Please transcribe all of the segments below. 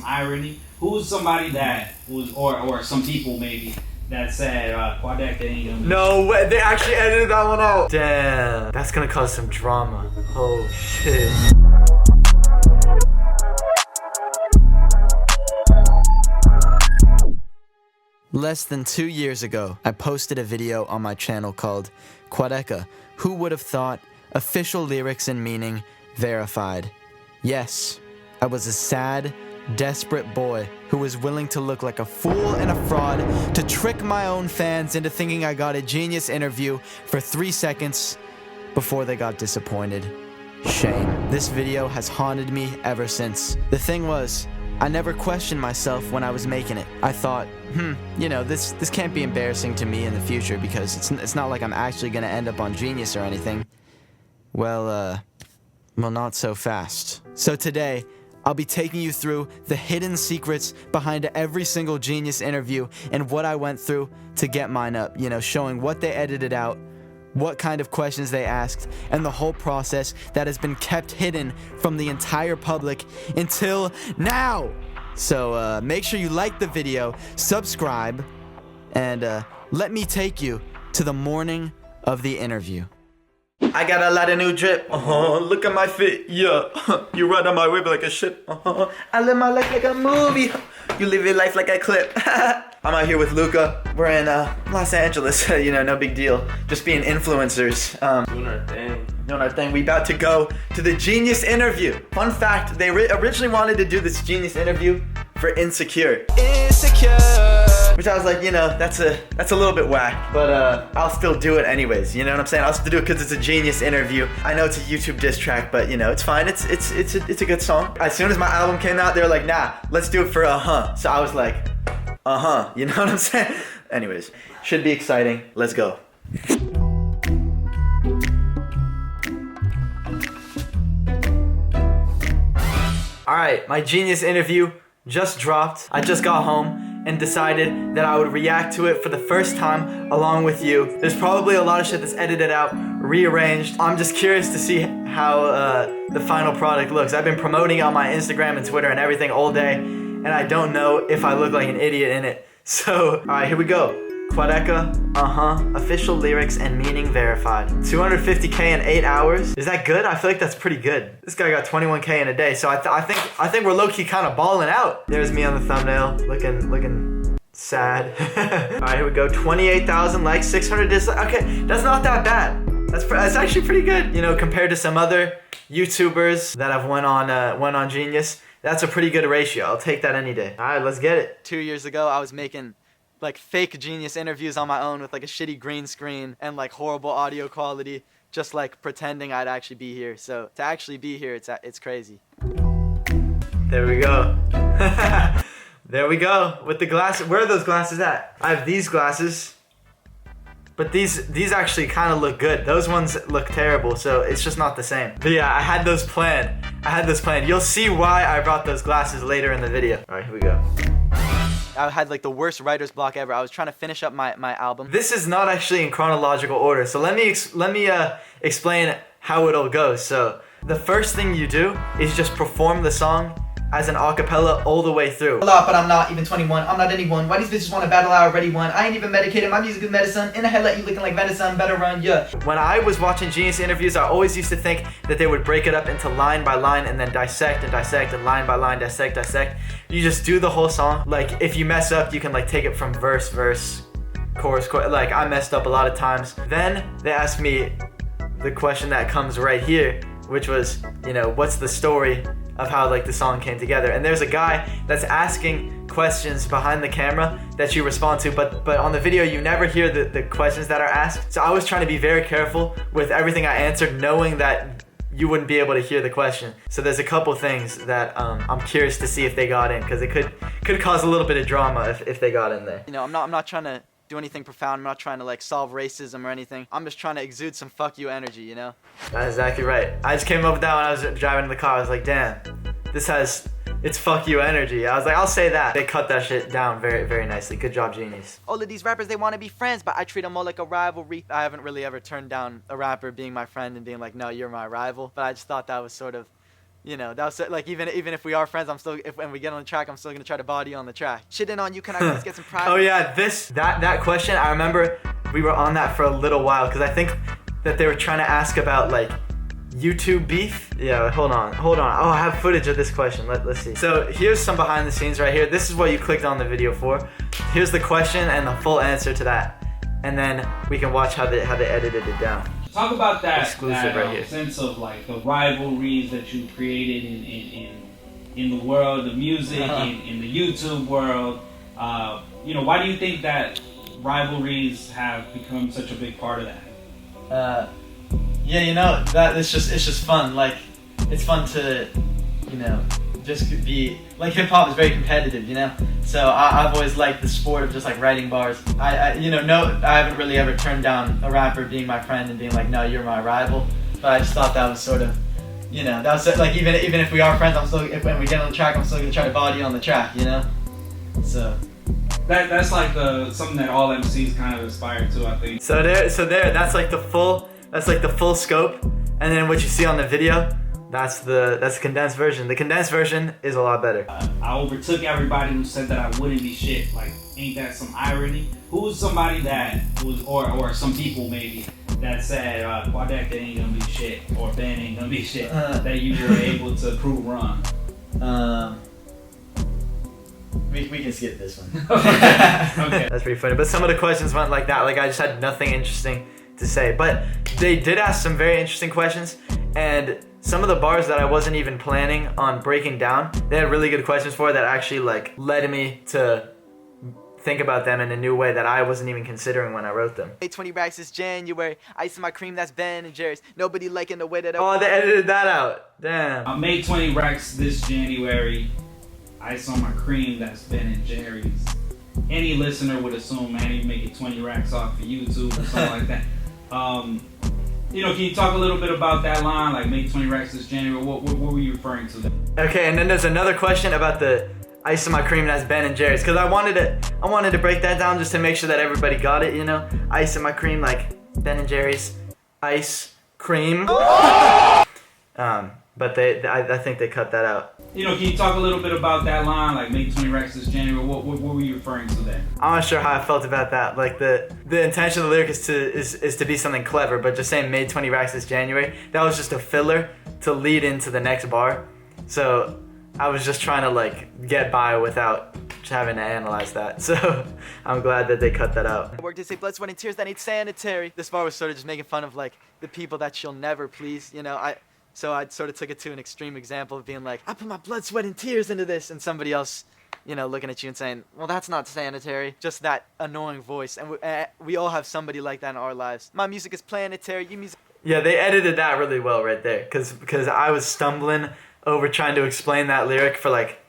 some irony? Who's somebody that was, or some people maybe that said Quadeca ain't gonna be No way, they actually edited that one out. Damn, that's gonna cause some drama. Oh shit. Less than 2 years ago, I posted a video on my channel called Quadeca, Who Would Have Thought? Official Lyrics and Meaning Verified. Yes, I was a sad, desperate boy who was willing to look like a fool and a fraud to trick my own fans into thinking I got a genius interview for 3 seconds before they got disappointed. Shame. This video has haunted me ever since. The thing was, I never questioned myself when I was making it. I thought, you know, this can't be embarrassing to me in the future because it's not like I'm actually gonna end up on Genius or anything. Well, not so fast. So today, I'll be taking you through the hidden secrets behind every single Genius interview and what I went through to get mine up, you know, showing what they edited out, what kind of questions they asked, and the whole process that has been kept hidden from the entire public until now. So make sure you like the video, subscribe, and let me take you to the morning of the interview. I got a lot of new drip, look at my fit, yeah, you ride on my whip like a ship, I live my life like a movie, you live your life like a clip. I'm out here with Luca, we're in Los Angeles, you know, no big deal, just being influencers, doing our thing. We about to go to the Genius interview. Fun fact, they originally wanted to do this Genius interview for Insecure. Which I was like, you know, that's a little bit whack, but I'll still do it anyways, you know what I'm saying? I'll still do it because it's a Genius interview. I know it's a YouTube diss track, but you know, it's fine, it's a good song. As soon as my album came out, they were like, nah, let's do it for So I was like, you know what I'm saying? Anyways, should be exciting, let's go. Alright, my Genius interview just dropped. I just got home and decided that I would react to it for the first time along with you. There's probably a lot of shit that's edited out, rearranged. I'm just curious to see how the final product looks. I've been promoting it on my Instagram and Twitter and everything all day, and I don't know if I look like an idiot in it. So, alright, here we go. Quadeca, official lyrics and meaning verified. 250K in 8 hours. Is that good? I feel like that's pretty good. This guy got 21K in a day, so I think we're low-key kind of balling out. There's me on the thumbnail, looking sad. All right, here we go. 28,000 likes, 600 dislikes. Okay, that's not that bad. That's actually pretty good. You know, compared to some other YouTubers that have went on Genius, that's a pretty good ratio. I'll take that any day. All right, let's get it. 2 years ago, I was making like fake Genius interviews on my own with like a shitty green screen and like horrible audio quality, just like pretending I'd actually be here. So to actually be here, it's crazy. There we go. There we go with the glasses. Where are those glasses at? I have these glasses, but these actually kind of look good. Those ones look terrible, so it's just not the same. But yeah, I had those planned. You'll see why I brought those glasses later in the video. All right, here we go. I had like the worst writer's block ever. I was trying to finish up my album. This is not actually in chronological order, so let me explain how it all goes. So the first thing you do is just perform the song as an acapella all the way through. A lot, but I'm not even 21. I'm not anyone. Why these bitches want to battle? I already won. I ain't even medicated. My music is medicine. In the head, let you looking like venison. Better run, yeah. When I was watching Genius interviews, I always used to think that they would break it up into line by line and then dissect and line by line, dissect. You just do the whole song. Like, if you mess up, you can like take it from verse, chorus. Like, I messed up a lot of times. Then they asked me the question that comes right here, which was, you know, what's the story of how like the song came together? And there's a guy that's asking questions behind the camera that you respond to, but on the video you never hear the questions that are asked. So I was trying to be very careful with everything I answered, knowing that you wouldn't be able to hear the question. So there's a couple things that I'm curious to see if they got in, because it could cause a little bit of drama if they got in there. You know, I'm not trying to do anything profound. I'm not trying to like solve racism or anything. I'm just trying to exude some fuck you energy, you know? That's exactly right. I just came up with that when I was driving in the car. I was like, damn, it's fuck you energy. I was like, I'll say that. They cut that shit down very, very nicely. Good job, Genius. All of these rappers, they want to be friends, but I treat them more like a rivalry. I haven't really ever turned down a rapper being my friend and being like, no, you're my rival. But I just thought that was sort of You know, that was like even if we are friends, when we get on the track, I'm still gonna try to body you on the track. Shitting on you, can I please get some pride? Oh yeah, that question, I remember we were on that for a little while because I think that they were trying to ask about like YouTube beef. Yeah, hold on. Oh, I have footage of this question. Let's see. So here's some behind the scenes right here. This is what you clicked on the video for. Here's the question and the full answer to that, and then we can watch how they edited it down. Talk about that Exclusive right here. Sense of like the rivalries that you created in the world of music, in the YouTube world. You know, why do you think that rivalries have become such a big part of that? Yeah, you know, that it's just fun. Like, it's fun to, you know, just be like hip hop is very competitive, you know. So I've always liked the sport of just like writing bars. I haven't really ever turned down a rapper being my friend and being like, no, you're my rival. But I just thought that was sort of, you know, that was like even if we are friends, when we get on the track, I'm still gonna try to body you on the track, you know. So. That's like something that all MCs kind of aspire to, I think. So there, that's like the full scope, and then what you see on the video, that's the condensed version. The condensed version is a lot better. I overtook everybody who said that I wouldn't be shit. Like, ain't that some irony? Who's somebody that was, or some people maybe, that said Quadeca ain't gonna be shit, or Ben ain't gonna be shit, that you were able to prove wrong? We can skip this one. Okay. That's pretty funny. But some of the questions went like that. Like, I just had nothing interesting to say. But they did ask some very interesting questions, and some of the bars that I wasn't even planning on breaking down, they had really good questions for that actually like led me to think about them in a new way that I wasn't even considering when I wrote them. 20 racks this January, ice in my cream, that's Ben and Jerry's. Nobody liking the way that Oh, they edited that out. Damn. I made 20 racks this January. Ice on my cream, that's Ben and Jerry's. Any listener would assume, man, you making 20 racks off of YouTube or something like that. You know, can you talk a little bit about that line, like make 20 racks this January? What were you referring to? Okay, and then there's another question about the ice in my cream, that's Ben and Jerry's, because I wanted to break that down just to make sure that everybody got it, you know? Ice in my cream, like Ben and Jerry's ice cream. But I think they cut that out. You know, can you talk a little bit about that line, like make 20 racks this January? What were you referring to there? I'm not sure how I felt about that. Like the intention of the lyric is to be something clever, but just saying made 20 racks this January, that was just a filler to lead into the next bar. So I was just trying to like get by without having to analyze that. So I'm glad that they cut that out. I worked to save blood, sweat, and tears that ain't sanitary. This bar was sort of just making fun of like the people that she'll never please, you know. So I sort of took it to an extreme example of being like, I put my blood, sweat, and tears into this, and somebody else, you know, looking at you and saying, well, that's not sanitary. Just that annoying voice, and we all have somebody like that in our lives. My music is planetary, you music. Yeah, they edited that really well right there, because I was stumbling over trying to explain that lyric for like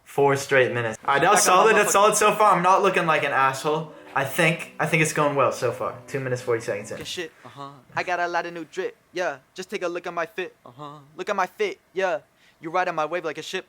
4 straight minutes. All right, that's solid. That's solid so far. I'm not looking like an asshole. I think it's going well so far. 2 minutes 40 seconds in. Shit, I got a lot of new drip, yeah. Just take a look at my fit, Look at my fit, yeah. You ride on my wave like a ship,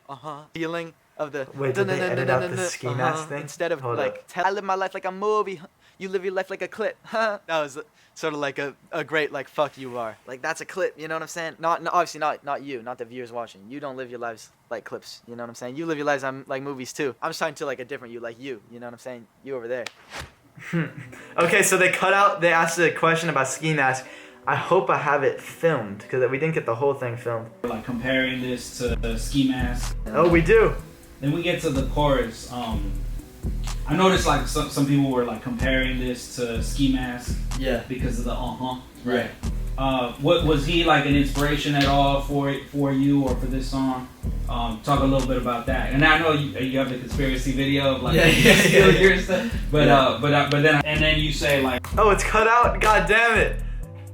Feeling of the. Wait, did they edit out the ski mask thing? Instead of like, I live my life like a movie. You live your life like a clip, That was sort of like a great like fuck you bar. Like that's a clip, you know what I'm saying? Obviously not you, not the viewers watching. You don't live your lives like clips, you know what I'm saying? You live your lives on like movies too. I'm just talking to like a different you, like you know what I'm saying? You over there. Okay, so they asked a question about ski mask. I hope I have it filmed, because we didn't get the whole thing filmed. Like comparing this to the ski mask. Oh, we do. Then we get to the chorus. I noticed like some people were like comparing this to ski mask. Yeah. Because of the right. What was he like an inspiration at all for you or for this song? Talk a little bit about that. And I know you have the conspiracy video of like your stuff, but then you say like, oh, it's cut out. God damn it.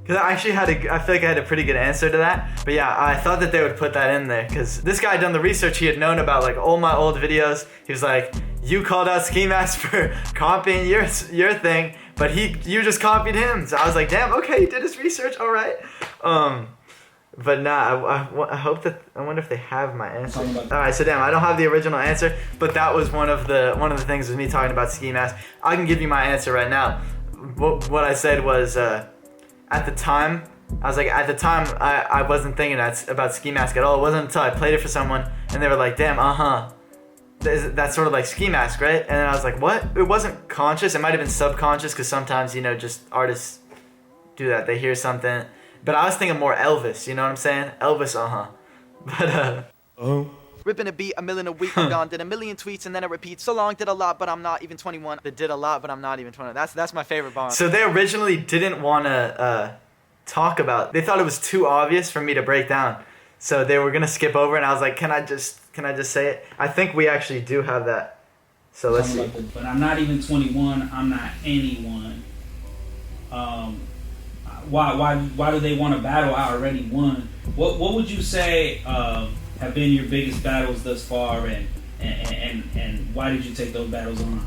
Because I actually I feel like I had a pretty good answer to that. But yeah, I thought that they would put that in there, because this guy had done the research. He had known about like all my old videos. He was like, you called out Ski Mask for copying your thing, but you just copied him. So I was like, damn, okay, he did his research, all right. But nah, I wonder if they have my answer. All right, so damn, I don't have the original answer, but that was one of the things was me talking about Ski Mask. I can give you my answer right now. What I said was, at the time, I was like, at the time, I wasn't thinking about Ski Mask at all. It wasn't until I played it for someone and they were like, damn, that's sort of like Ski Mask, right? And then I was like, what? It wasn't conscious. It might have been subconscious because sometimes, you know, just artists do that. They hear something. But I was thinking more Elvis, you know what I'm saying? Elvis, But, Ripping a beat, a million a week, I'm gone. Did a million tweets and then I repeat. So long, did a lot, but I'm not even 21. They did a lot, but I'm not even 21. That's my favorite bar. So they originally didn't want to talk about. They thought it was too obvious for me to break down. So they were gonna skip over, and I was like, "Can I just say it?" I think we actually do have that. So let's see. But I'm not even 21. I'm not anyone. Why do they want to battle? I already won. What would you say have been your biggest battles thus far, and why did you take those battles on?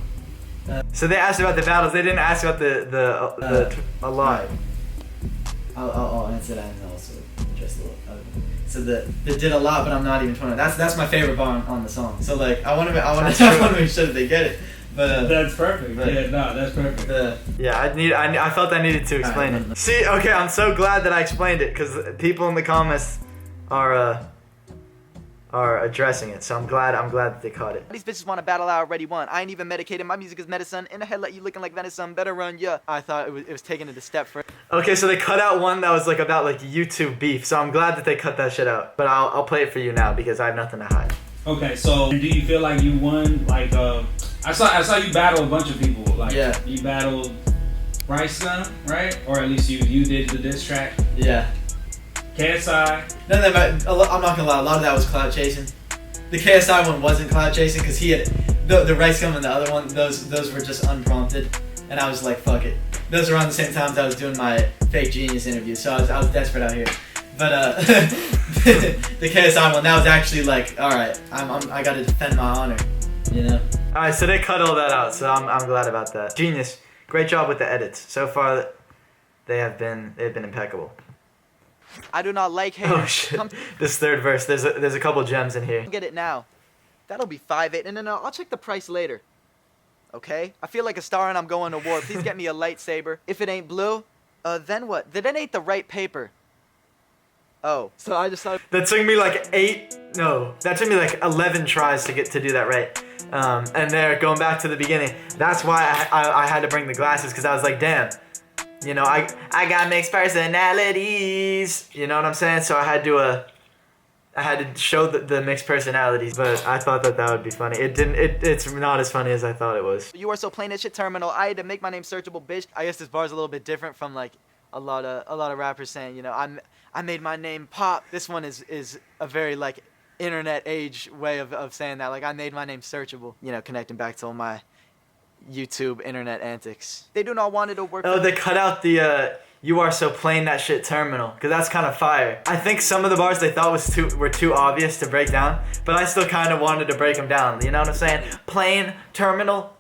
So they asked about the battles. They didn't ask about the a lot. I'll answer that and also address the other one. So they did a lot, but I'm not even 20. That's my favorite bar on the song. So like I want to make sure that they get it. But that's perfect. That's perfect. I felt I needed to explain it. See, okay, I'm so glad that I explained it because people in the comments are addressing it. So I'm glad that they caught it. These bitches want to battle, I already won. I ain't even medicated, my music is medicine. In the head, let you looking like venison, better run, yeah. I thought it was taking it a step further. Okay, so they cut out one that was like about like YouTube beef. So I'm glad that they cut that shit out. But I'll play it for you now because I have nothing to hide. Okay, so do you feel like you won? Like I saw you battle a bunch of people. Like you battled Bryson, right? Or at least you did the diss track. Yeah. KSI. I'm not gonna lie, a lot of that was cloud chasing. The KSI one wasn't cloud chasing because he had the Rice Gum and the other one. Those were just unprompted, and I was like, fuck it. Those were around the same times I was doing my fake genius interview, so I was desperate out here. But the KSI one, that was actually like, all right, I gotta defend my honor, you know. All right, so they cut all that out, so I'm glad about that. Genius, great job with the edits. So far, they've been impeccable. I do not like haters. Oh shit! This third verse, there's a couple gems in here. Get it now. That'll be 5.8. No, I'll check the price later. Okay? I feel like a star and I'm going to war. Please get me a lightsaber. If it ain't blue, then what? Then it ain't the right paper. Oh, so I just thought. That took me like 11 tries to do that right. And there, going back to the beginning, that's why I had to bring the glasses because I was like, damn. You know, I got mixed personalities. You know what I'm saying? So I had to show the mixed personalities. But I thought that would be funny. It's not as funny as I thought it was. You are so plain as shit terminal. I had to make my name searchable, bitch. I guess this bar's a little bit different from like a lot of rappers saying, you know, I made my name pop. This one is a very like internet age way of saying that. Like I made my name searchable. You know, connecting back to all my YouTube internet antics. They do not want it to work. Oh, they cut out the you are so plain that shit terminal because that's kind of fire. I think some of the bars they thought were too obvious to break down, but I still kind of wanted to break them down. You know what I'm saying? Plain terminal,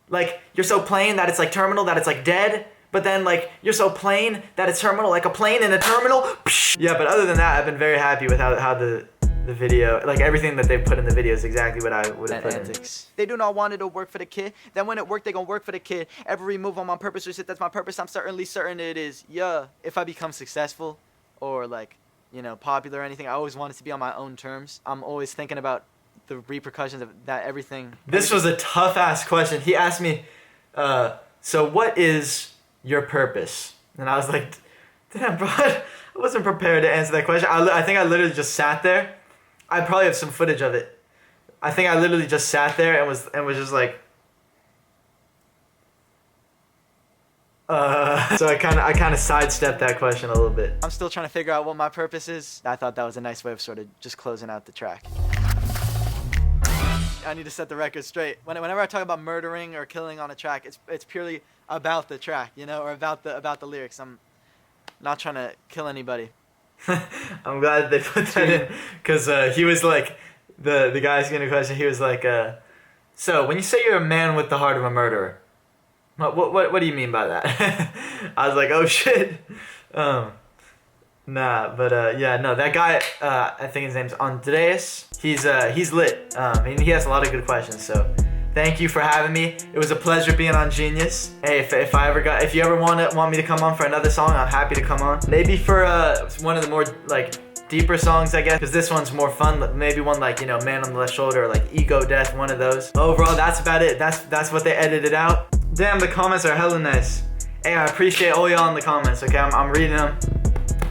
like you're so plain that it's like terminal that it's like dead, but then like you're so plain that it's terminal like a plane in a terminal. Yeah, but other than that, I've been very happy with how the video, like everything that they put in the video is exactly what I would have put in. They do not want it to work for the kid. Then when it worked, they gonna work for the kid. Every move on my purpose, or shit, that's my purpose. I'm certainly certain it is. Yeah. If I become successful or like, you know, popular or anything, I always want it to be on my own terms. I'm always thinking about the repercussions of that, everything. This was a tough ass question. He asked me, so what is your purpose? And I was like, damn, bro, I wasn't prepared to answer that question. I think I literally just sat there. I probably have some footage of it. I think I literally just sat there and was just like, so I kind of sidestepped that question a little bit. I'm still trying to figure out what my purpose is. I thought that was a nice way of sort of just closing out the track. I need to set the record straight. Whenever I talk about murdering or killing on a track, it's purely about the track, you know, or about the lyrics. I'm not trying to kill anybody. I'm glad they put that in because he was like, the guy asking a question, he was like, so when you say you're a man with the heart of a murderer, what do you mean by that? I was like, oh shit. Nah, but yeah, no, that guy, I think his name's Andreas. He's lit. And he has a lot of good questions, so Thank you for having me. It was a pleasure being on Genius. Hey, if you ever want me to come on for another song, I'm happy to come on. Maybe for one of the more like deeper songs, I guess, because this one's more fun. Maybe one like, you know, Man on the Left Shoulder or like Ego Death, one of those. Overall, that's about it. That's what they edited out. Damn, the comments are hella nice. Hey, I appreciate all y'all in the comments, okay? I'm reading them.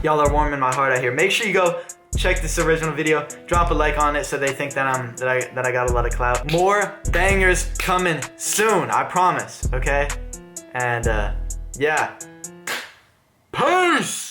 Y'all are warming my heart out here. Make sure you go check this original video, drop a like on it so they think that I got a lot of clout. More bangers coming soon, I promise, okay? And yeah. Peace!